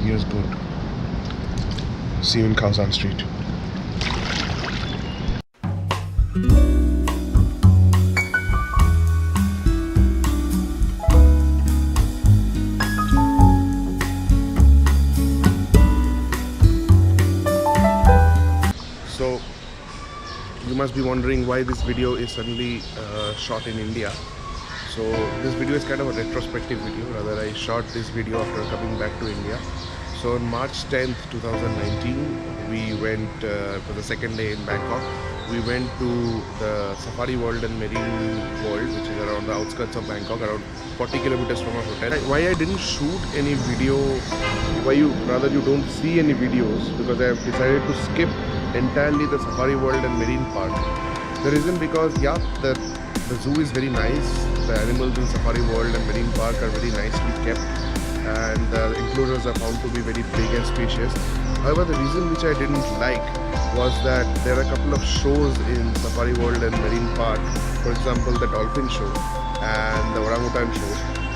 video is good. See you in Khaosan Street. So you must be wondering why this video is suddenly shot in India. So this video is kind of a retrospective video. Rather, I shot this video after coming back to India. So on March 10th, 2019, we went for the second day in Bangkok. We went to the Safari World and Marine World, which is around the outskirts of Bangkok, around 40 kilometers from our hotel. Why I didn't shoot any video, why you don't see any videos, because I have decided to skip entirely the Safari World and Marine Park. The reason because the zoo is very nice. The animals in Safari World and Marine Park are very nicely kept, and the enclosures are found to be very big and spacious. However, the reason which I didn't like was that there are a couple of shows in Safari World and Marine Park. For example, the dolphin show and the orangutan show,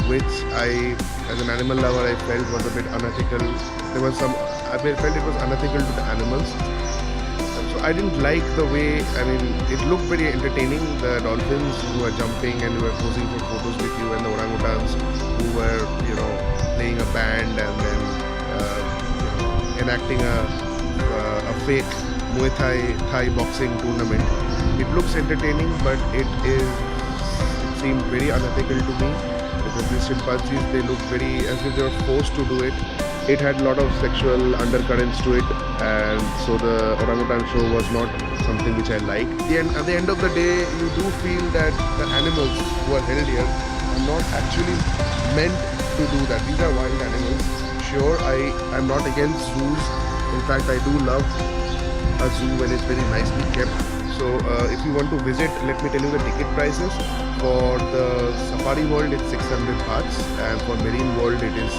which I, as an animal lover, I felt was a bit unethical. I felt it was unethical to the animals. I didn't like the way, it looked very entertaining, the dolphins who were jumping and who were posing for photos with you, and the orangutans who were, playing a band and then, enacting a fake Muay Thai boxing tournament. It looks entertaining, but it seemed very unethical to me, because these chimpanzees, they look very as if they were forced to do it. It had a lot of sexual undercurrents to it, and so the orangutan show was not something which I liked. At the end of the day, you do feel that the animals who are held here are not actually meant to do that. These are wild animals. Sure, I'm not against zoos. In fact, I do love a zoo when it's very nicely kept. So if you want to visit, let me tell you the ticket prices. For the Safari World, it's 600 bahts, and for Marine World, it is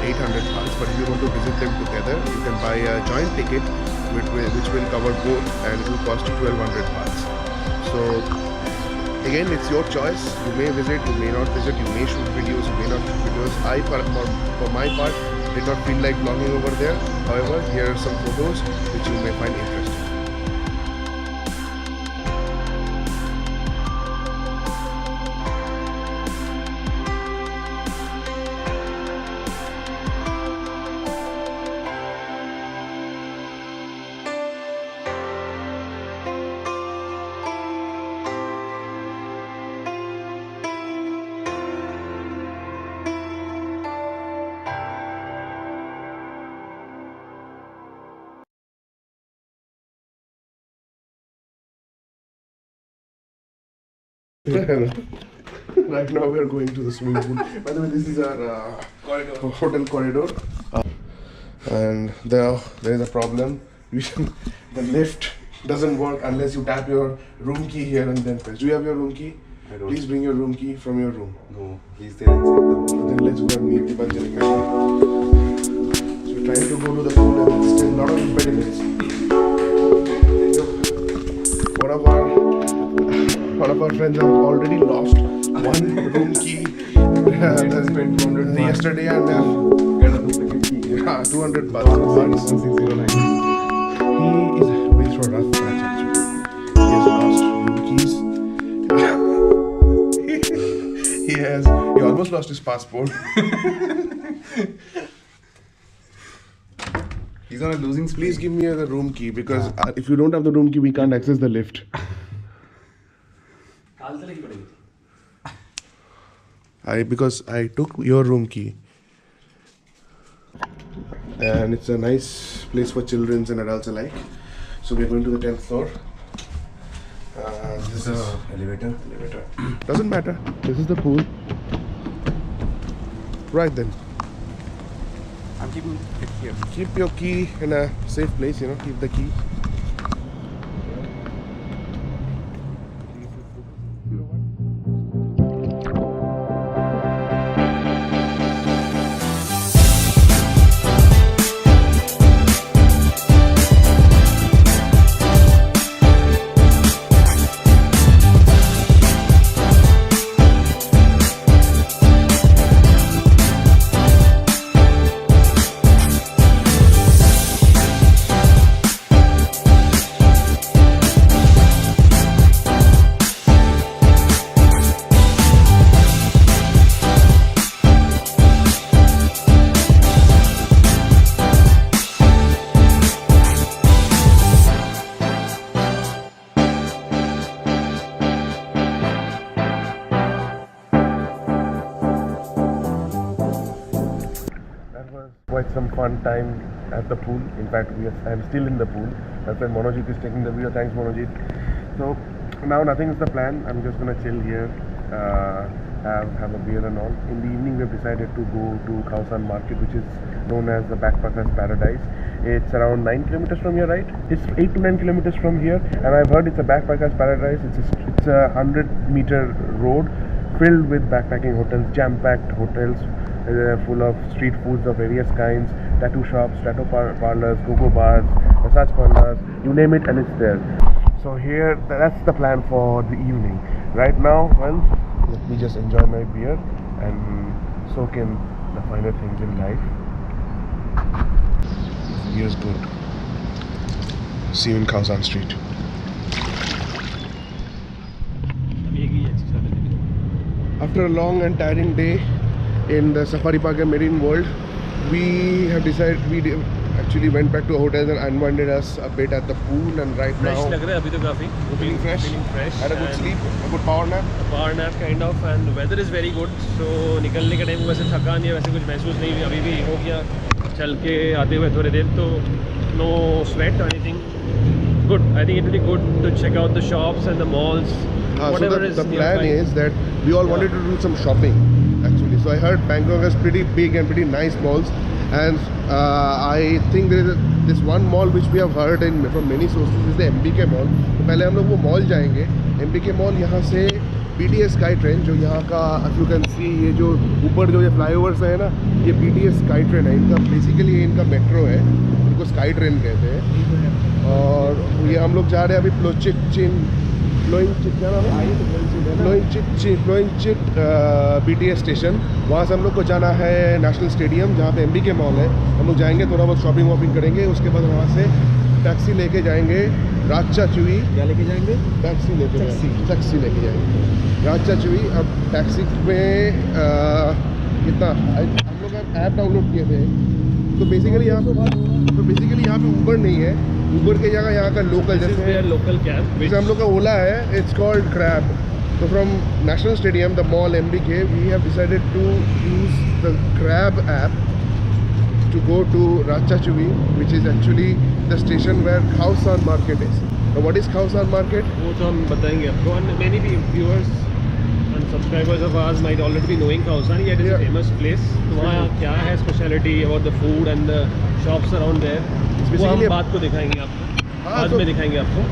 800 bahts. But if you want to visit them together, you can buy a joint ticket which will cover both, and it will cost you 1200 bahts. So again, it's your choice. You may visit, you may not visit, you may shoot videos, you may not shoot videos. For my part, did not feel like vlogging over there. However, here are some photos which you may find interesting. Right now we are going to the swimming pool. By the way, this is our hotel corridor, and there is a problem. The lift doesn't work unless you tap your room key here and then press. Do you have your room key? I don't. Please bring your room key from your room. No, please stay inside. Then let's go and meet the bunch. So we're trying to go to the pool and there's still a lot of impediments. One of our friends have already lost one room key yesterday, and then Get a duplicate key. 200 bahts. 1609. He is going through a rough patch actually. He has lost room keys. He almost lost his passport. He's on a losing spree. Please give me the room key, because if you don't have the room key, we can't access the lift. Because I took your room key, and it's a nice place for children and adults alike. So we're going to the 10th floor. This is elevator. Doesn't matter. This is the pool. Right then. I'm keeping it here. Keep your key in a safe place. Keep the key. That was quite some fun time at the pool. In fact, I'm still in the pool. My friend Monojit is taking the video. Thanks, Monojit. So now nothing is the plan. I'm just gonna chill here, have a beer and all. In the evening, we've decided to go to Khaosan Market, which is known as the Backpackers Paradise. It's around 9 kilometers from here, right? It's 8 to 9 kilometers from here, and I've heard it's a Backpackers Paradise. It's a 100-meter road filled with backpacking hotels, jam-packed hotels, full of street foods of various kinds, tattoo shops, tattoo parlors, go-go bars, massage parlors, you name it, and it's there. So here, that's the plan for the evening. Right now, well, let me just enjoy my beer and soak in the finer things in life. This beer is good. See you in Khaosan Street. After a long and tiring day in the Safari Park and Marine World, we have decided actually went back to a hotel and unwinded us a bit at the pool, and right now feeling fresh, had a good sleep, a good power nap kind of, and the weather is very good, so निकलने के time वैसे थकान या वैसे कुछ महसूस नहीं हुई, अभी भी हो गया चल के आते हुए थोड़ी देर, तो no sweat or anything. Good. I think it will be good to check out the shops and the malls. Whatever so the plan is that we all wanted to do some shopping actually. So I heard Bangkok has pretty big and pretty nice malls, and I think there is this one mall which we have heard from many sources is the MBK mall. तो पहले हम लोग वो mall जाएंगे. MBK mall यहाँ से BTS sky train, जो यहाँ का you can see, ये जो ऊपर जो ये फ्लाईओवर्स है ना, ये BTS स्काई ट्रेन है. इनका बेसिकली ये इनका मेट्रो है, इनको स्काई ट्रेन कहते हैं. और ये हम लोग जा रहे हैं अभी फ्लोइंगचिट BTS स्टेशन. वहाँ से हम लोग को जाना है नेशनल स्टेडियम, जहाँ पे MBK मॉल है. हम लोग जाएंगे, थोड़ा बहुत शॉपिंग वॉपिंग करेंगे, उसके बाद वहाँ से टैक्सी लेके जाएंगे राचाचुई. क्या लेके जाएंगे? टैक्सी लेके जाएंगे राचाचुई. अब टैक्सी में कितना हम लोग ऐप डाउनलोड किए थे, तो बेसिकली यहाँ पे ऊबर नहीं है. ऊबर की जगह यहाँ का लोकल, जैसे लोकल कैब, जैसे हम लोग का ओला है, it's called crab. So from National Stadium, the mall MBK, we have decided to use the Grab app to go to Ratchachuvi, which is actually the station where Khaosan Market is. Now, what is Khaosan Market? वो तो हम बताएंगे आपको, and many viewers and subscribers of ours might already be knowing Khaosan. Yeah, it is a famous place. तो वहाँ क्या है speciality about the food and the shops around there? वो हम बात को दिखाएंगे आपको, बाद में दिखाएंगे आपको.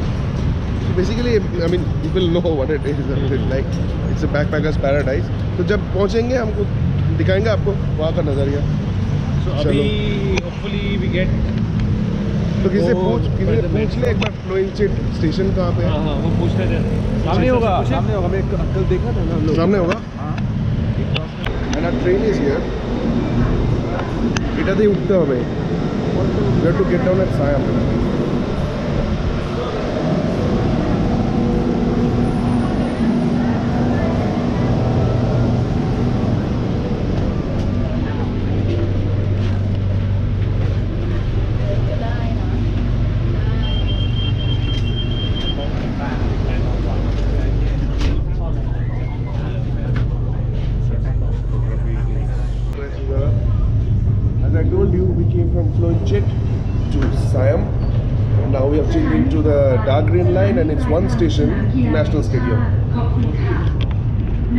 Basically, I mean, people know what it is. Like, it's a backpackers paradise. तो जब पहुँचेंगे हमको दिखाएंगे आपको वहाँ का नज़रिया. So अभी hopefully we get. तो किसी से पूछ ले एक बार फ्लोइंगचिट स्टेशन कहाँ पे है. हाँ वो पूछ रहे थे. सामने होगा. मैं कल देखा था ना हम लोग. सामने होगा. And our train is here. इटाते ही उठते हमें. We have to get down at Siam. As I told you, we came from Floinchit to Siam, and now we have changed into the dark green line, and it's one station, National Stadium.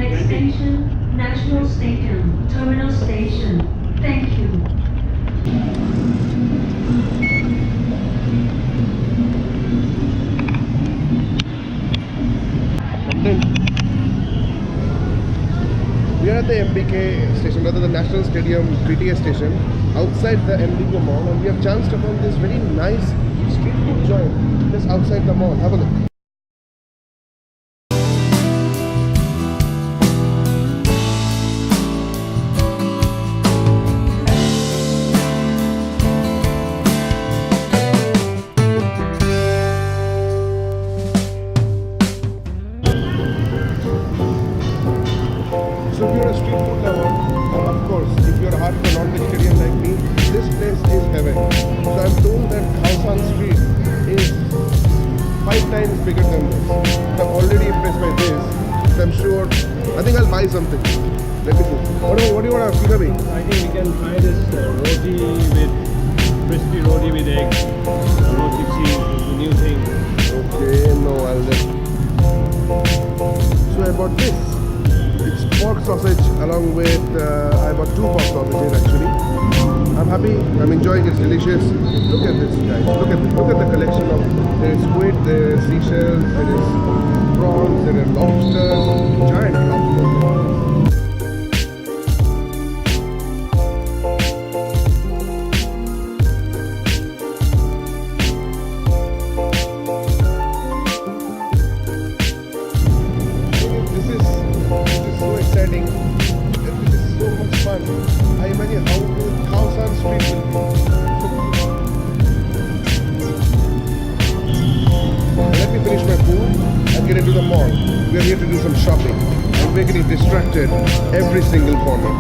Next station, National Stadium, Terminal Station. Thank you. We are at the MBK station, rather the National Stadium BTS station, outside the MBK mall, and we have chanced upon this very nice street food joint just outside the mall. Have a look. So if you're a street food lover, of course, if you're a hardcore non-vegetarian like me, this place is heaven. So I'm told that Khaosan Street is 5 times bigger than this. I'm already impressed by this. So I'm sure, I think I'll buy something. Let me see. What do you want to feed me? I think we can try this roti with crispy roti with egg. Roti cheese is the new thing. Okay, no, I'll just. So I bought this. It's pork sausage along with. I bought 2 pork sausages actually. I'm happy. I'm enjoying it. It's delicious. Look at this, guys. Look at this. Look at the collection of. There is squid, there is seashells, there is prawns, there are lobsters, giant lobsters. We are here to do some shopping and we're getting distracted every single corner.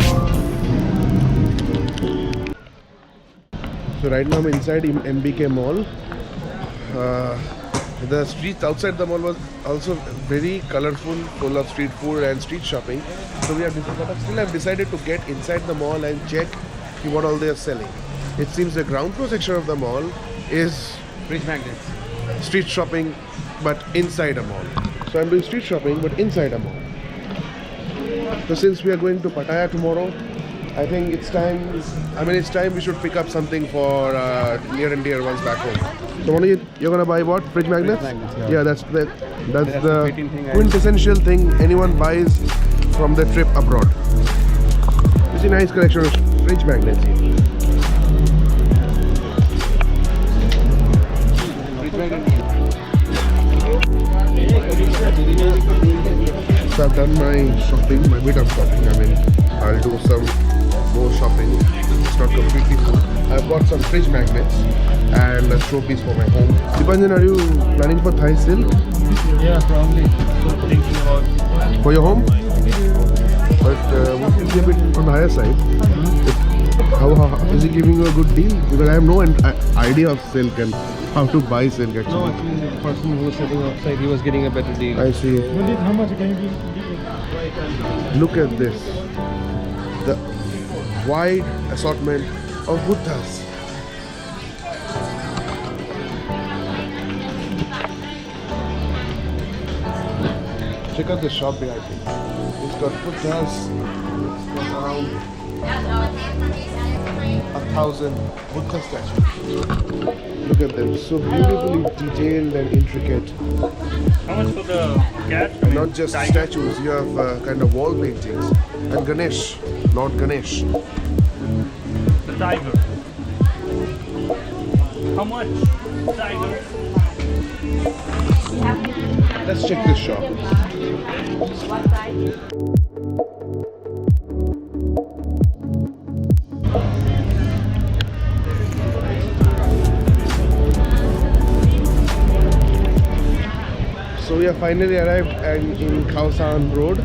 So right now I'm inside MBK Mall. The streets outside the mall was also very colorful, full of street food and street shopping. So we have still have decided to get inside the mall and check what all they are selling. It seems the ground floor section of the mall is Fridge magnets. street shopping but inside a mall. So I'm doing street shopping but inside a mall. So since we are going to Pattaya tomorrow, I think it's time. It's time we should pick up something for near and dear ones back home. So you're gonna buy what? Fridge magnets? Fridge magnets, yeah. That's the the fitting thing quintessential thing anyone buys from their trip abroad. It's a nice collection of fridge magnets. So I've done my shopping, my bit of shopping. I'll do some more shopping. It's not completely full. I've bought some fridge magnets and a showpiece for my home. Dipanjan, are you planning for Thai silk? Yeah, probably. So thinking about. For your home? But would it be a bit on the higher side? How is he giving you a good deal? Because I have no idea of silk and how to buy silk actually. No, actually, the person who was sitting outside, he was getting a better deal. I see. How much can you give? Look at this. The wide assortment of Buddhas. Check out the shop here, I think. It's got Buddhas. It's got around 1,000 Buddha statues. Look at them, so beautifully detailed and intricate. How much for the cat? And not just statues, you have kind of wall paintings. And Ganesh, Lord Ganesh. The tiger. How much? Tiger. Let's check this shop. So we have finally arrived in Khaosan Road.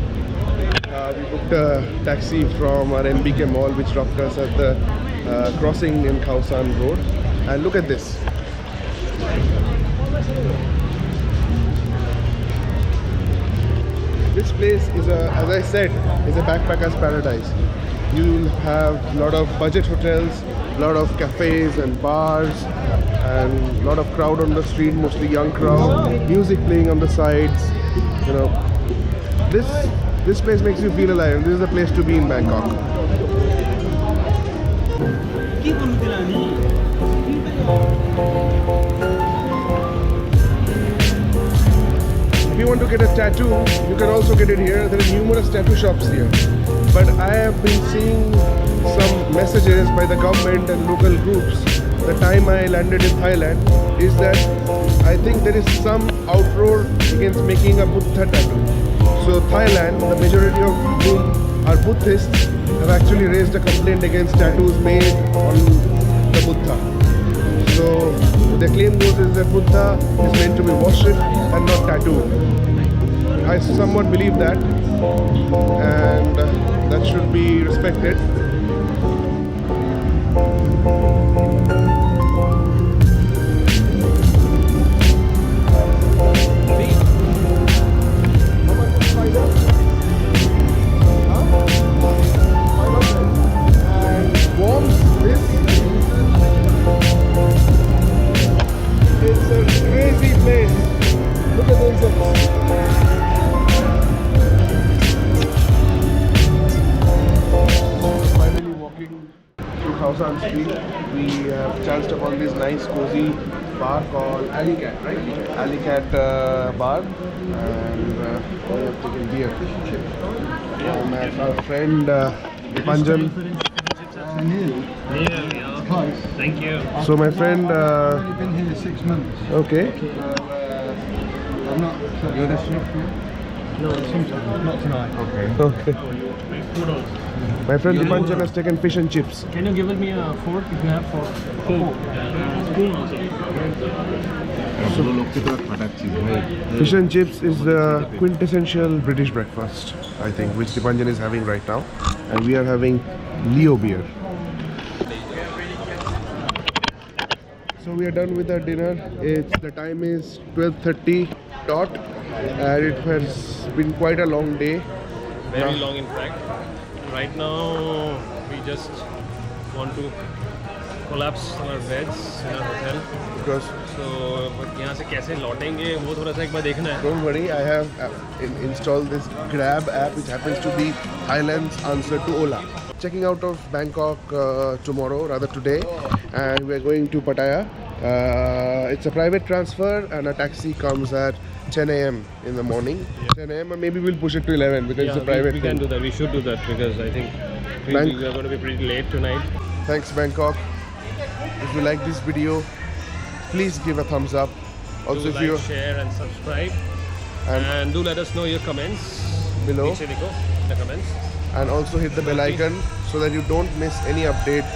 We booked a taxi from our MBK Mall which dropped us at the crossing in Khaosan Road. And look at this. This place is as I said, is a backpacker's paradise. You'll have a lot of budget hotels, a lot of cafes and bars, and a lot of crowd on the street, mostly young crowd, music playing on the sides. You know, this place makes you feel alive. This is the place to be in Bangkok. If you want to get a tattoo, you can also get it here. There are numerous tattoo shops here. But I have been seeing some messages by the government and local groups the time I landed in Thailand is that I think there is some outroar against making a Buddha tattoo. So Thailand, the majority of whom are Buddhists, have actually raised a complaint against tattoos made on the Buddha. So the claim goes is that Buddha is meant to be worshipped and not tattooed. I somewhat believe that, and that should be respected. we have chanced upon this nice cozy bar called Alley Cat, right? Alley Cat bar, and we have taken beer. Our friend Panjan. Thank you. So my friend. I've been here 6 months. Okay. I'm not. You're the chef here? No, sometimes. Not tonight. Okay. Okay. My friend Dipanjan has taken fish and chips. Can you give me a fork if you have fork? Spoon also. Fish and chips is the quintessential British breakfast, I think, which Dipanjan is having right now, and we are having Leo beer. So we are done with our dinner. The time is 12:30 dot, and it has been quite a long day. Very long, in fact. Right now, we just want to collapse on our beds in our hotel. Because So, यहाँ से कैसे लौटेंगे वो थोड़ा सा एक बार देखना है. don't worry, I have installed this Grab app, which happens to be Thailand's answer to Ola. Checking out of Bangkok tomorrow, rather today, and we're going to Pattaya. It's a private transfer, and a taxi comes at 10 a.m. in the morning. 10 a.m. or maybe we'll push it to 11 because it's a private we can do that. We should do that because I think we are going to be pretty late tonight. Thanks, Bangkok. If you like this video, please give a thumbs up. Also, Do if like, you share and subscribe. And- And do let us know your comments below, नीचे लिखो, the comments. and also hit the bell icon so that you don't miss any update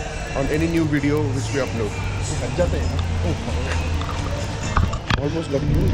on any new video which we upload. Almost got you.